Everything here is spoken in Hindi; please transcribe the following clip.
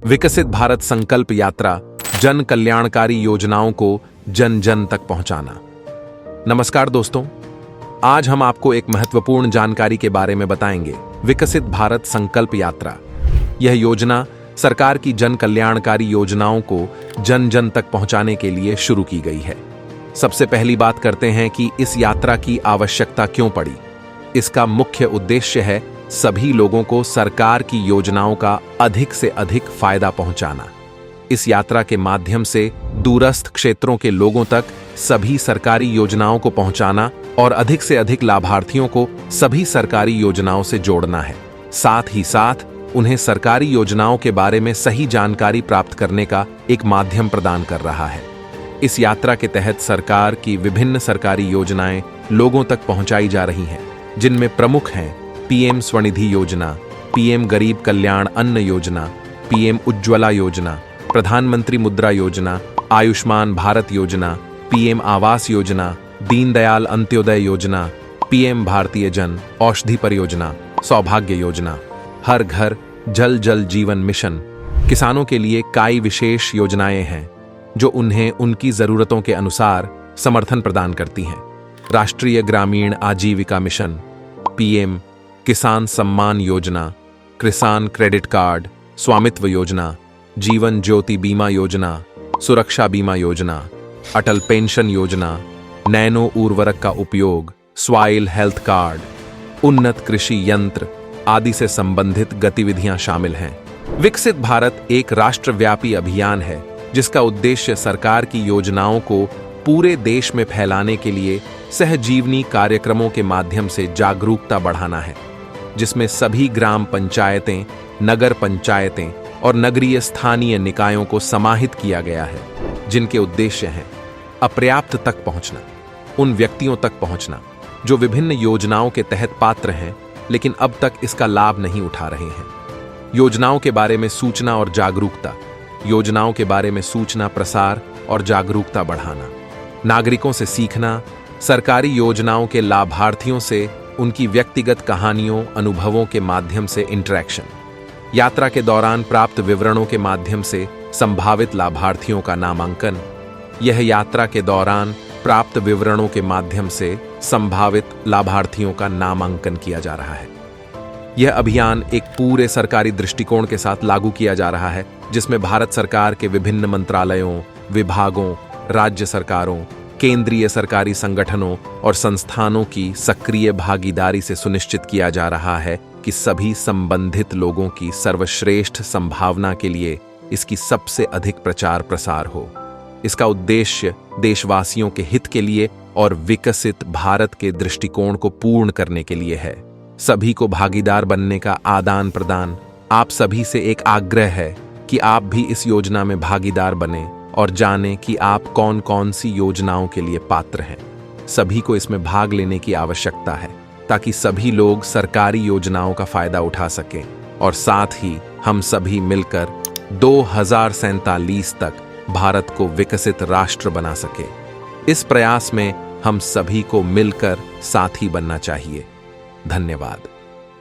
विकसित भारत संकल्प यात्रा, जन कल्याणकारी योजनाओं को जन जन तक पहुंचाना। नमस्कार दोस्तों, आज हम आपको एक महत्वपूर्ण जानकारी के बारे में बताएंगे। विकसित भारत संकल्प यात्रा, यह योजना सरकार की जन कल्याणकारी योजनाओं को जन जन तक पहुंचाने के लिए शुरू की गई है। सबसे पहली बात करते हैं कि इस यात्रा की आवश्यकता क्यों पड़ी। इसका मुख्य उद्देश्य है सभी लोगों को सरकार की योजनाओं का अधिक से अधिक फायदा पहुंचाना। इस यात्रा के माध्यम से दूरस्थ क्षेत्रों के लोगों तक सभी सरकारी योजनाओं को पहुंचाना और अधिक से अधिक लाभार्थियों को सभी सरकारी योजनाओं से जोड़ना है। साथ ही साथ उन्हें सरकारी योजनाओं के बारे में सही जानकारी प्राप्त करने का एक माध्यम प्रदान कर रहा है। इस यात्रा के तहत सरकार की विभिन्न सरकारी योजनाएं लोगों तक पहुंचाई जा रही हैं, जिनमें प्रमुख हैं पीएम स्वनिधि योजना, पीएम गरीब कल्याण अन्न योजना, पीएम उज्ज्वला योजना, प्रधानमंत्री मुद्रा योजना, आयुष्मान भारत योजना, पीएम आवास योजना, दीनदयाल अंत्योदय योजना, पीएम भारतीय जन औषधि परियोजना, सौभाग्य योजना, हर घर जल जल जीवन मिशन। किसानों के लिए कई विशेष योजनाएं हैं जो उन्हें उनकी जरूरतों के अनुसार समर्थन प्रदान करती हैं। राष्ट्रीय ग्रामीण आजीविका मिशन, पीएम किसान सम्मान योजना, किसान क्रेडिट कार्ड, स्वामित्व योजना, जीवन ज्योति बीमा योजना, सुरक्षा बीमा योजना, अटल पेंशन योजना, नैनो उर्वरक का उपयोग, सॉइल हेल्थ कार्ड, उन्नत कृषि यंत्र आदि से संबंधित गतिविधियां शामिल हैं। विकसित भारत एक राष्ट्रव्यापी अभियान है जिसका उद्देश्य सरकार की योजनाओं को पूरे देश में फैलाने के लिए सहजीवनी कार्यक्रमों के माध्यम से जागरूकता बढ़ाना है, जिसमें सभी ग्राम पंचायतें, नगर पंचायतें और नगरीय स्थानीय निकायों को समाहित किया गया है, जिनके उद्देश्य हैं अपर्याप्त तक पहुंचना, उन व्यक्तियों तक पहुंचना जो विभिन्न योजनाओं के तहत पात्र हैं लेकिन अब तक इसका लाभ नहीं उठा रहे हैं। योजनाओं के बारे में सूचना और जागरूकता, योजनाओं के बारे में सूचना प्रसार और जागरूकता बढ़ाना, नागरिकों से सीखना, सरकारी योजनाओं के लाभार्थियों से उनकी व्यक्तिगत कहानियों, अनुभवों के माध्यम से इंटरेक्शन, यात्रा के दौरान प्राप्त विवरणों के माध्यम से संभावित लाभार्थियों का नामांकन। यह यात्रा के दौरान प्राप्त विवरणों के माध्यम से संभावित लाभार्थियों का नामांकन किया जा रहा है। यह अभियान एक पूरे सरकारी दृष्टिकोण के साथ लागू किया जा रहा है, जिसमें भारत सरकार के विभिन्न मंत्रालयों, विभागों, राज्य सरकारों, केंद्रीय सरकारी संगठनों और संस्थानों की सक्रिय भागीदारी से सुनिश्चित किया जा रहा है कि सभी संबंधित लोगों की सर्वश्रेष्ठ संभावना के लिए इसकी सबसे अधिक प्रचार प्रसार हो। इसका उद्देश्य देशवासियों के हित के लिए और विकसित भारत के दृष्टिकोण को पूर्ण करने के लिए है। सभी को भागीदार बनने का आदान प्रदान। आप सभी से एक आग्रह है कि आप भी इस योजना में भागीदार बने और जानें कि आप कौन कौन सी योजनाओं के लिए पात्र हैं। सभी को इसमें भाग लेने की आवश्यकता है ताकि सभी लोग सरकारी योजनाओं का फायदा उठा सकें और साथ ही हम सभी मिलकर 2047 तक भारत को विकसित राष्ट्र बना सके। इस प्रयास में हम सभी को मिलकर साथी बनना चाहिए। धन्यवाद।